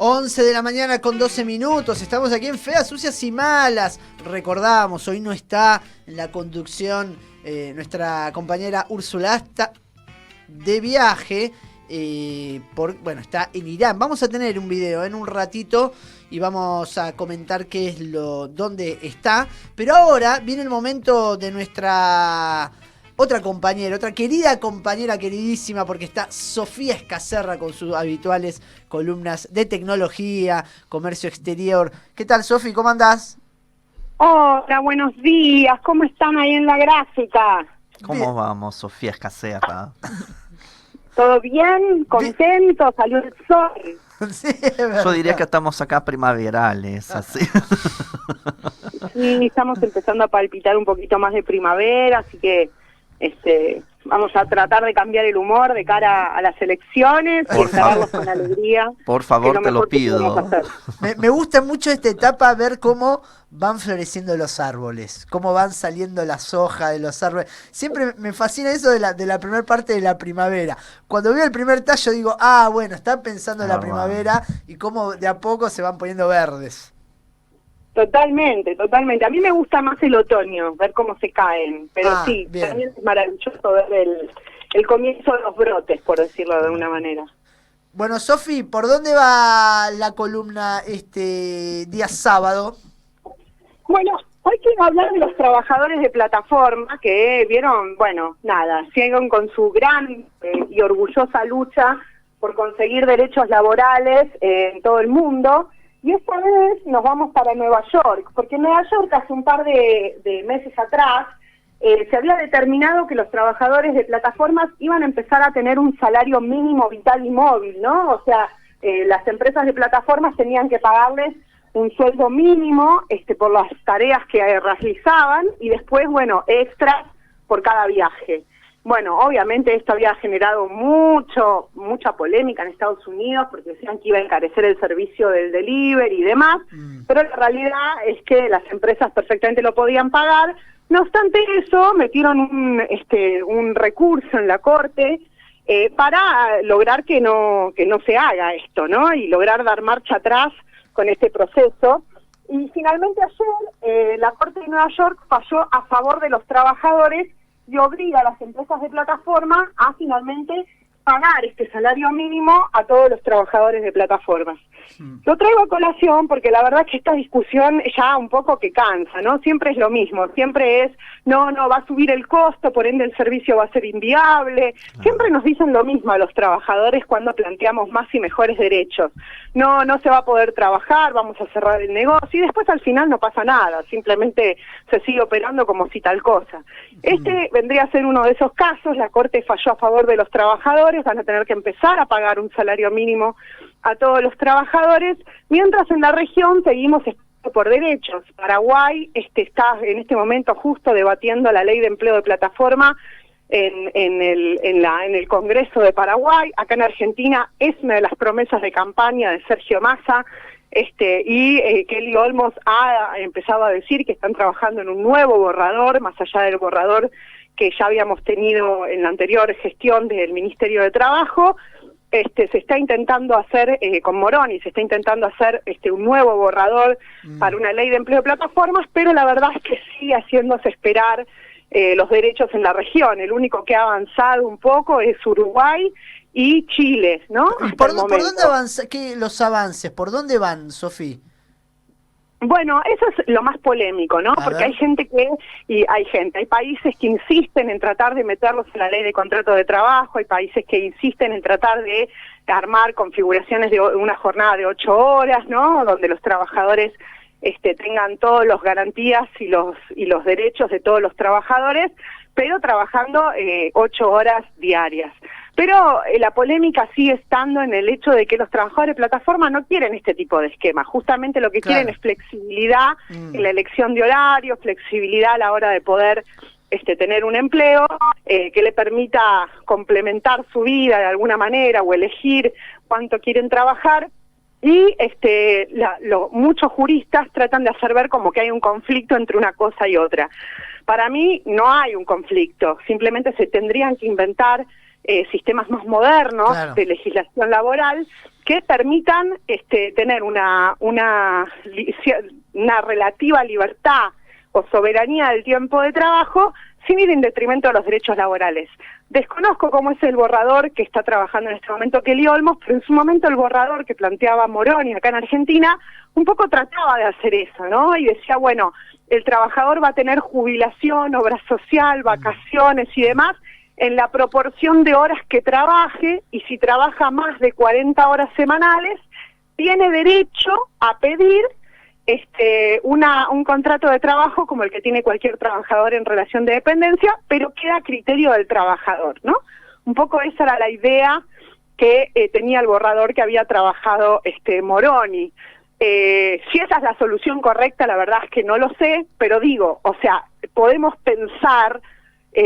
11 de la mañana con 12 minutos. Estamos aquí en Feas, Sucias y Malas. Recordamos, hoy no está en la conducción nuestra compañera Úrsula, está de viaje. Está en Irán. Vamos a tener un video en un ratito y vamos a comentar dónde está. Pero ahora viene el momento de nuestra otra compañera, otra querida compañera, queridísima, porque está Sofía Escacerra con sus habituales columnas de tecnología, comercio exterior. ¿Qué tal, Sofi? ¿Cómo andás? Hola, buenos días. ¿Cómo están ahí en la gráfica? ¿Cómo vamos, Sofía Escacerra? ¿Todo bien? ¿Contento? ¿Salió el sol? Sí, yo diría que estamos acá primaverales, así. Sí, estamos empezando a palpitar un poquito más de primavera, así que vamos a tratar de cambiar el humor de cara a las elecciones y encararlos con alegría. Por favor, te lo pido. Me gusta mucho esta etapa, ver cómo van floreciendo los árboles, cómo van saliendo las hojas de los árboles. Siempre me fascina eso de la primera parte de la primavera. Cuando veo el primer tallo digo, bueno, están pensando en la primavera y cómo de a poco se van poniendo verdes. Totalmente, totalmente. A mí me gusta más el otoño, ver cómo se caen, pero sí, bien. También es maravilloso ver el comienzo de los brotes, por decirlo de alguna manera. Bueno, Sofi, ¿por dónde va la columna este día sábado? Bueno, hoy quiero hablar de los trabajadores de plataforma que vieron, siguen con su gran y orgullosa lucha por conseguir derechos laborales en todo el mundo. Y esta vez nos vamos para Nueva York, porque en Nueva York hace un par de meses atrás se había determinado que los trabajadores de plataformas iban a empezar a tener un salario mínimo vital y móvil, ¿no? O sea, las empresas de plataformas tenían que pagarles un sueldo mínimo por las tareas que realizaban y después, extras por cada viaje. Bueno, obviamente esto había generado mucha polémica en Estados Unidos porque decían que iba a encarecer el servicio del delivery y demás, pero la realidad es que las empresas perfectamente lo podían pagar. No obstante eso, metieron un recurso en la Corte para lograr que no se haga esto, ¿no? Y lograr dar marcha atrás con este proceso. Y finalmente ayer la Corte de Nueva York falló a favor de los trabajadores y obliga a las empresas de plataforma a finalmente pagar este salario mínimo a todos los trabajadores de plataformas. Lo traigo a colación porque la verdad es que esta discusión ya un poco que cansa, ¿no? Siempre es lo mismo, siempre es, no, va a subir el costo, por ende el servicio va a ser inviable. Siempre nos dicen lo mismo a los trabajadores cuando planteamos más y mejores derechos. No se va a poder trabajar, vamos a cerrar el negocio y después al final no pasa nada, simplemente se sigue operando como si tal cosa. Este vendría a ser uno de esos casos, la Corte falló a favor de los trabajadores, van a tener que empezar a pagar un salario mínimo a todos los trabajadores, mientras en la región seguimos por derechos. Paraguay está en este momento justo debatiendo la ley de empleo de plataforma en el Congreso de Paraguay. Acá en Argentina es una de las promesas de campaña de Sergio Massa, y Kelly Olmos ha empezado a decir que están trabajando en un nuevo borrador, más allá del borrador que ya habíamos tenido en la anterior gestión del Ministerio de Trabajo. Se está intentando hacer, con Moroni, se está intentando hacer un nuevo borrador para una ley de empleo de plataformas, pero la verdad es que sigue haciéndose esperar los derechos en la región. El único que ha avanzado un poco es Uruguay y Chile, ¿no? ¿Por dónde avanza? Los avances? ¿Por dónde van, Sofía? Bueno, eso es lo más polémico, ¿no? Porque hay países que insisten en tratar de meterlos en la ley de contrato de trabajo, hay países que insisten en tratar de armar configuraciones de una jornada de 8 horas, ¿no? Donde los trabajadores tengan todas las garantías y los derechos de todos los trabajadores, pero trabajando 8 horas diarias. Pero la polémica sigue estando en el hecho de que los trabajadores de plataforma no quieren este tipo de esquema. Justamente lo que quieren es flexibilidad en la elección de horarios, flexibilidad a la hora de poder tener un empleo que le permita complementar su vida de alguna manera o elegir cuánto quieren trabajar. Y muchos juristas tratan de hacer ver como que hay un conflicto entre una cosa y otra. Para mí no hay un conflicto, simplemente se tendrían que inventar sistemas más modernos de legislación laboral que permitan tener una relativa libertad o soberanía del tiempo de trabajo sin ir en detrimento de los derechos laborales. Desconozco cómo es el borrador que está trabajando en este momento Kelly Olmos, pero en su momento el borrador que planteaba Moroni acá en Argentina un poco trataba de hacer eso, ¿no? Y decía, bueno, el trabajador va a tener jubilación, obra social, vacaciones y demás en la proporción de horas que trabaje, y si trabaja más de 40 horas semanales, tiene derecho a pedir un contrato de trabajo como el que tiene cualquier trabajador en relación de dependencia, pero queda a criterio del trabajador, ¿no? Un poco esa era la idea que tenía el borrador que había trabajado Moroni. Si esa es la solución correcta, la verdad es que no lo sé, pero digo, o sea, podemos pensar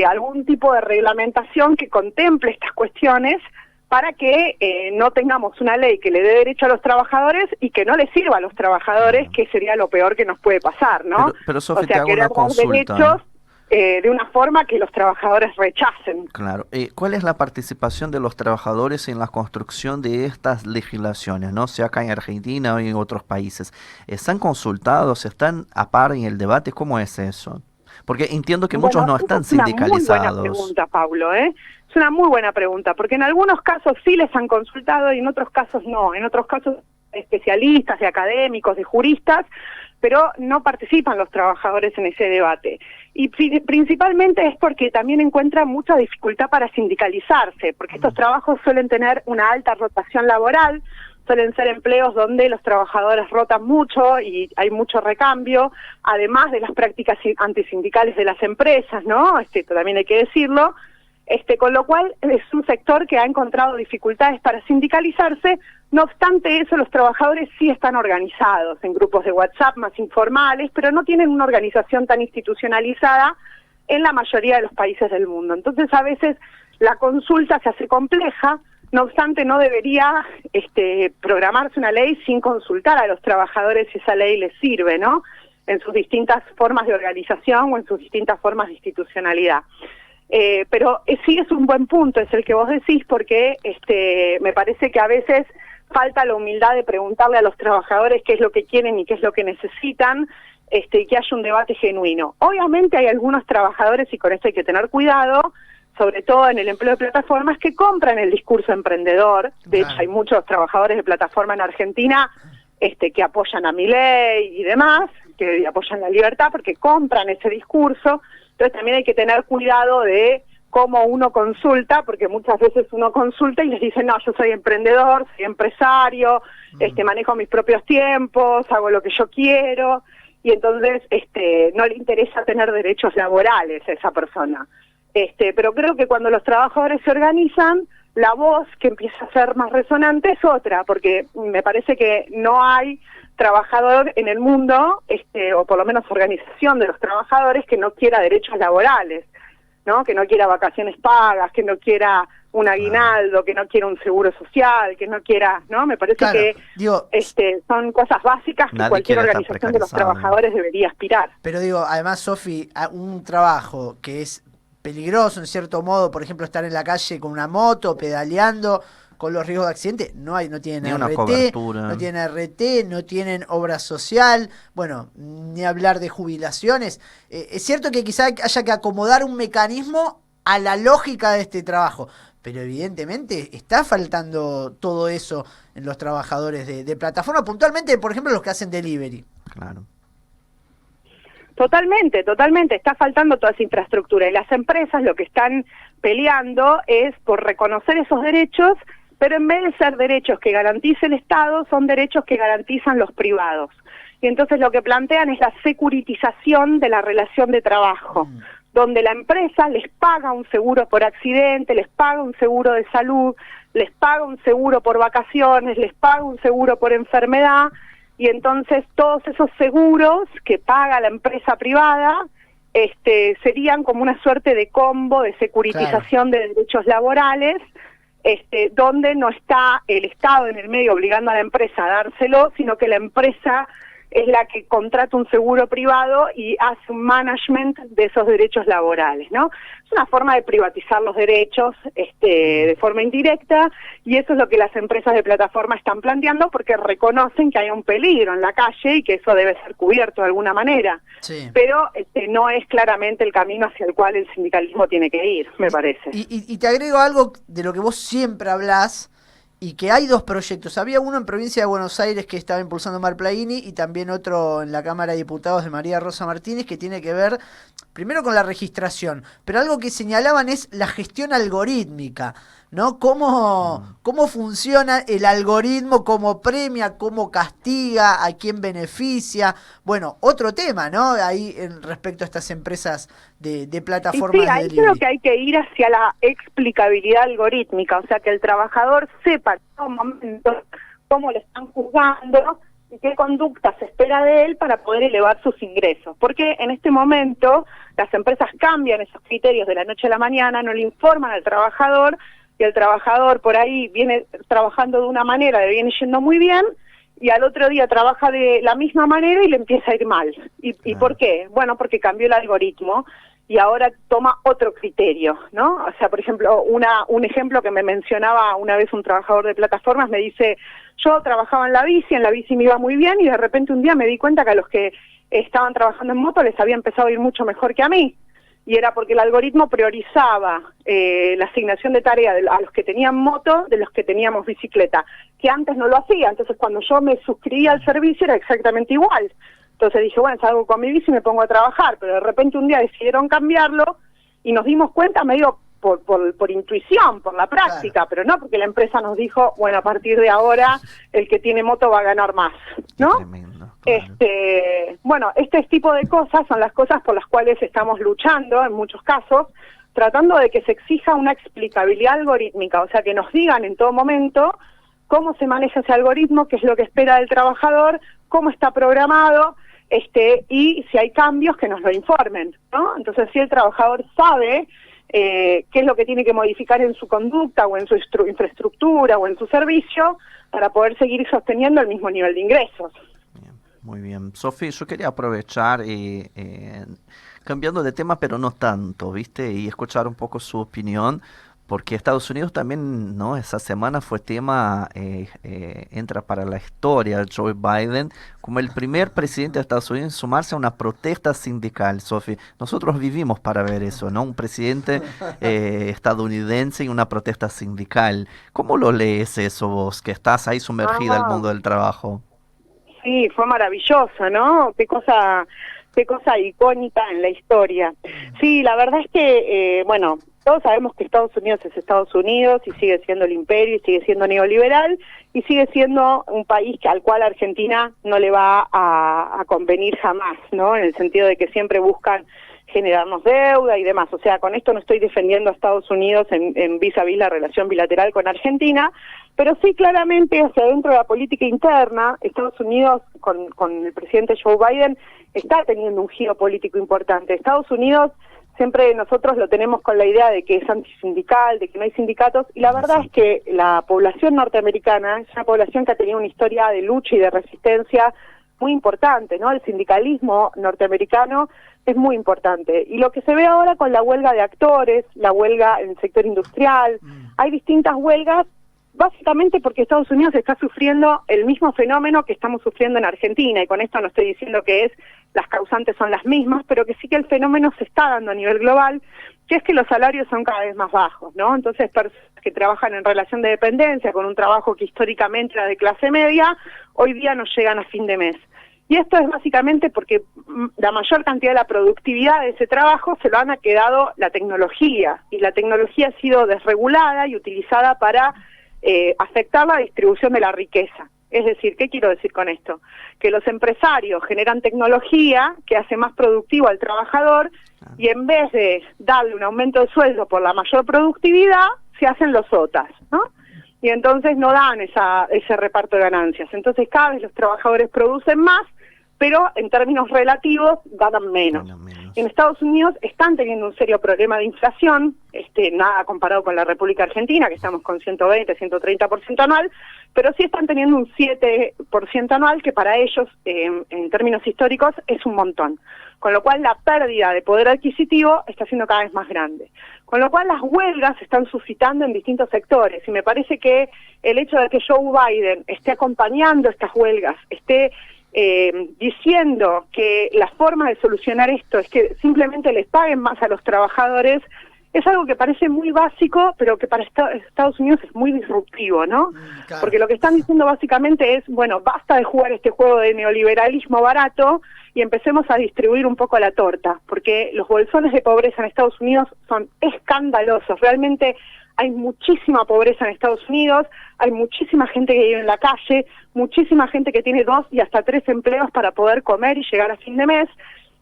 algún tipo de reglamentación que contemple estas cuestiones para que no tengamos una ley que le dé derecho a los trabajadores y que no le sirva a los trabajadores, que sería lo peor que nos puede pasar, ¿no? Pero Sofi, o sea, te hago una consulta. Derechos de una forma que los trabajadores rechacen. Claro. ¿Cuál es la participación de los trabajadores en la construcción de estas legislaciones, no sea acá en Argentina o en otros países? ¿Están consultados? ¿Están a par en el debate? ¿Cómo es eso? Porque entiendo que muchos no están sindicalizados. Es una muy buena pregunta, Pablo, Es una muy buena pregunta, porque en algunos casos sí les han consultado y en otros casos no. En otros casos especialistas, de académicos, de juristas, pero no participan los trabajadores en ese debate. Y principalmente es porque también encuentran mucha dificultad para sindicalizarse, porque estos trabajos suelen tener una alta rotación laboral, suelen ser empleos donde los trabajadores rotan mucho y hay mucho recambio, además de las prácticas antisindicales de las empresas, ¿no? También hay que decirlo. Con lo cual es un sector que ha encontrado dificultades para sindicalizarse. No obstante eso, los trabajadores sí están organizados en grupos de WhatsApp más informales, pero no tienen una organización tan institucionalizada en la mayoría de los países del mundo. Entonces, a veces la consulta se hace compleja. No obstante, no debería programarse una ley sin consultar a los trabajadores si esa ley les sirve, ¿no? En sus distintas formas de organización o en sus distintas formas de institucionalidad. Pero sí es un buen punto, es el que vos decís, porque me parece que a veces falta la humildad de preguntarle a los trabajadores qué es lo que quieren y qué es lo que necesitan, y que haya un debate genuino. Obviamente hay algunos trabajadores, y con esto hay que tener cuidado, sobre todo en el empleo de plataformas, que compran el discurso emprendedor. De hecho, hay muchos trabajadores de plataforma en Argentina que apoyan a Milei y demás, que apoyan la libertad porque compran ese discurso. Entonces también hay que tener cuidado de cómo uno consulta, porque muchas veces uno consulta y les dice, no, yo soy emprendedor, soy empresario, manejo mis propios tiempos, hago lo que yo quiero, y entonces no le interesa tener derechos laborales a esa persona. Pero creo que cuando los trabajadores se organizan, la voz que empieza a ser más resonante es otra, porque me parece que no hay trabajador en el mundo, o por lo menos organización de los trabajadores, que no quiera derechos laborales, ¿no? Que no quiera vacaciones pagas, que no quiera un aguinaldo, que no quiera un seguro social, que no quiera, ¿no? Me parece que son cosas básicas que cualquier organización de los trabajadores debería aspirar. Pero además, Sofi, un trabajo que es peligroso en cierto modo, por ejemplo, estar en la calle con una moto, pedaleando, con los riesgos de accidente, no tienen RT, no tienen obra social, bueno, ni hablar de jubilaciones. Es cierto que quizá haya que acomodar un mecanismo a la lógica de este trabajo, pero evidentemente está faltando todo eso en los trabajadores de plataforma, puntualmente, por ejemplo, los que hacen delivery. Claro. Totalmente, está faltando toda esa infraestructura, y las empresas lo que están peleando es por reconocer esos derechos, pero en vez de ser derechos que garantice el Estado, son derechos que garantizan los privados. Y entonces lo que plantean es la securitización de la relación de trabajo, donde la empresa les paga un seguro por accidente, les paga un seguro de salud, les paga un seguro por vacaciones, les paga un seguro por enfermedad, y entonces todos esos seguros que paga la empresa privada serían como una suerte de combo de securitización de derechos laborales, donde no está el Estado en el medio obligando a la empresa a dárselo, sino que la empresa es la que contrata un seguro privado y hace un management de esos derechos laborales, ¿no? Es una forma de privatizar los derechos de forma indirecta, y eso es lo que las empresas de plataforma están planteando, porque reconocen que hay un peligro en la calle y que eso debe ser cubierto de alguna manera. Sí. Pero no es claramente el camino hacia el cual el sindicalismo tiene que ir, me parece. Y te agrego algo de lo que vos siempre hablás, y que hay dos proyectos. Había uno en Provincia de Buenos Aires que estaba impulsando Malplaini, y también otro en la Cámara de Diputados de María Rosa Martínez, que tiene que ver primero con la registración, pero algo que señalaban es la gestión algorítmica, ¿no? ¿Cómo funciona el algoritmo, cómo premia, cómo castiga, a quién beneficia? Bueno, otro tema, ¿no? Ahí respecto a estas empresas de plataformas sí, de ahí delivery. creo que hay que ir hacia la explicabilidad algorítmica, o sea, que el trabajador sepa en todo momento cómo le están juzgando y qué conducta se espera de él para poder elevar sus ingresos. Porque en este momento las empresas cambian esos criterios de la noche a la mañana, no le informan al trabajador, y el trabajador por ahí viene trabajando de una manera, le viene yendo muy bien, y al otro día trabaja de la misma manera y le empieza a ir mal. ¿Y por qué? Bueno, porque cambió el algoritmo y ahora toma otro criterio, ¿no? O sea, por ejemplo, un ejemplo que me mencionaba una vez un trabajador de plataformas, me dice, yo trabajaba en la bici me iba muy bien, y de repente un día me di cuenta que a los que estaban trabajando en moto les había empezado a ir mucho mejor que a mí. Y era porque el algoritmo priorizaba la asignación de tarea a los que tenían moto de los que teníamos bicicleta, que antes no lo hacía. Entonces, cuando yo me suscribía al servicio era exactamente igual. Entonces dije, bueno, salgo con mi bici y me pongo a trabajar, pero de repente un día decidieron cambiarlo y nos dimos cuenta medio por intuición, por la práctica, claro, pero no porque la empresa nos dijo, bueno, a partir de ahora el que tiene moto va a ganar más, ¿no? Tremendo, claro. Bueno, este tipo de cosas son las cosas por las cuales estamos luchando en muchos casos, tratando de que se exija una explicabilidad algorítmica, o sea, que nos digan en todo momento cómo se maneja ese algoritmo, qué es lo que espera del trabajador, cómo está programado, y si hay cambios que nos lo informen, ¿no? Entonces, si el trabajador sabe qué es lo que tiene que modificar en su conducta o en su infraestructura o en su servicio para poder seguir sosteniendo el mismo nivel de ingresos. Bien, muy bien. Sofi, yo quería aprovechar, cambiando de tema, pero no tanto, ¿viste? Y escuchar un poco su opinión, porque Estados Unidos también, ¿no? Esa semana fue tema, entra para la historia, Joe Biden, como el primer presidente de Estados Unidos en sumarse a una protesta sindical, Sofi. Nosotros vivimos para ver eso, ¿no? Un presidente estadounidense y una protesta sindical. ¿Cómo lo lees eso vos, que estás ahí sumergida al mundo del trabajo? Sí, fue maravilloso, ¿no? Qué cosa icónica en la historia. Sí, la verdad es que, bueno, todos sabemos que Estados Unidos es Estados Unidos y sigue siendo el imperio y sigue siendo neoliberal y sigue siendo un país al cual Argentina no le va a convenir jamás, ¿no? En el sentido de que siempre buscan generarnos deuda y demás. O sea, con esto no estoy defendiendo a Estados Unidos en vis a vis la relación bilateral con Argentina, pero sí claramente hacia dentro de la política interna, Estados Unidos con el presidente Joe Biden está teniendo un giro político importante. Estados Unidos siempre nosotros lo tenemos con la idea de que es antisindical, de que no hay sindicatos, y la verdad es que la población norteamericana es una población que ha tenido una historia de lucha y de resistencia muy importante, ¿no? El sindicalismo norteamericano es muy importante. Y lo que se ve ahora con la huelga de actores, la huelga en el sector industrial, hay distintas huelgas, básicamente porque Estados Unidos está sufriendo el mismo fenómeno que estamos sufriendo en Argentina, y con esto no estoy diciendo que las causantes son las mismas, pero que sí que el fenómeno se está dando a nivel global, que es que los salarios son cada vez más bajos, ¿no? Entonces, personas que trabajan en relación de dependencia, con un trabajo que históricamente era de clase media, hoy día no llegan a fin de mes. Y esto es básicamente porque la mayor cantidad de la productividad de ese trabajo se lo han quedado la tecnología, y la tecnología ha sido desregulada y utilizada para afectar la distribución de la riqueza. Es decir, ¿qué quiero decir con esto? Que los empresarios generan tecnología que hace más productivo al trabajador, y en vez de darle un aumento de sueldo por la mayor productividad, se hacen los OTAs, ¿no? Y entonces no dan ese reparto de ganancias. Entonces cada vez los trabajadores producen más, pero en términos relativos ganan menos. En Estados Unidos están teniendo un serio problema de inflación, nada comparado con la República Argentina, que estamos con 120, 130% anual, pero sí están teniendo un 7% anual, que para ellos, en términos históricos, es un montón. Con lo cual la pérdida de poder adquisitivo está siendo cada vez más grande. Con lo cual las huelgas se están suscitando en distintos sectores, y me parece que el hecho de que Joe Biden esté acompañando estas huelgas, esté diciendo que la forma de solucionar esto es que simplemente les paguen más a los trabajadores, es algo que parece muy básico, pero que para Estados Unidos es muy disruptivo, ¿no? Claro. Porque lo que están diciendo básicamente es, bueno, basta de jugar este juego de neoliberalismo barato y empecemos a distribuir un poco la torta, porque los bolsones de pobreza en Estados Unidos son escandalosos. Realmente hay muchísima pobreza en Estados Unidos, hay muchísima gente que vive en la calle, muchísima gente que tiene 2 y hasta 3 empleos para poder comer y llegar a fin de mes,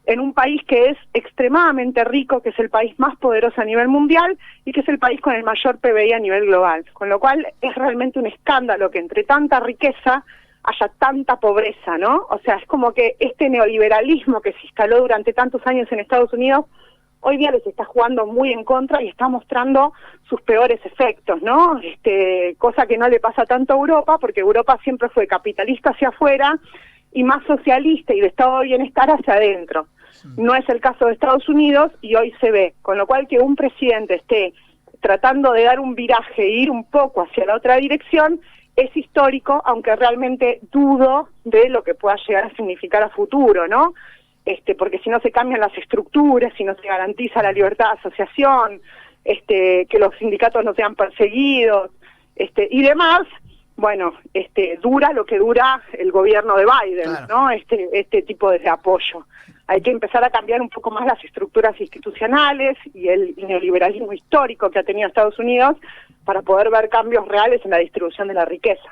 en un país que es extremadamente rico, que es el país más poderoso a nivel mundial y que es el país con el mayor PBI a nivel global. Con lo cual es realmente un escándalo que entre tanta riqueza haya tanta pobreza, ¿no? O sea, es como que este neoliberalismo que se instaló durante tantos años en Estados Unidos, hoy día les está jugando muy en contra y está mostrando sus peores efectos, ¿no? Cosa que no le pasa tanto a Europa, porque Europa siempre fue capitalista hacia afuera y más socialista y de estado de bienestar hacia adentro. No es el caso de Estados Unidos y hoy se ve, con lo cual que un presidente esté tratando de dar un viraje e ir un poco hacia la otra dirección es histórico, aunque realmente dudo de lo que pueda llegar a significar a futuro, ¿no? Porque si no se cambian las estructuras, si no se garantiza la libertad de asociación, que los sindicatos no sean perseguidos, y demás, bueno, dura lo que dura el gobierno de Biden, claro, ¿no? Este tipo de apoyo. Hay que empezar a cambiar un poco más las estructuras institucionales y el neoliberalismo histórico que ha tenido Estados Unidos para poder ver cambios reales en la distribución de la riqueza.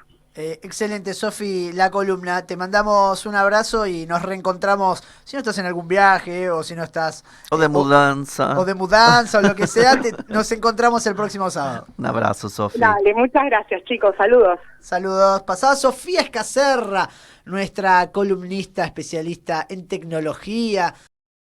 Excelente, Sofi, la columna. Te mandamos un abrazo y nos reencontramos, si no estás en algún viaje o si no estás... O de mudanza. O de mudanza o lo que sea, nos encontramos el próximo sábado. Un abrazo, Sofi. Dale, muchas gracias, chicos. Saludos. Saludos. Pasada Sofía Escacerra, nuestra columnista especialista en tecnología,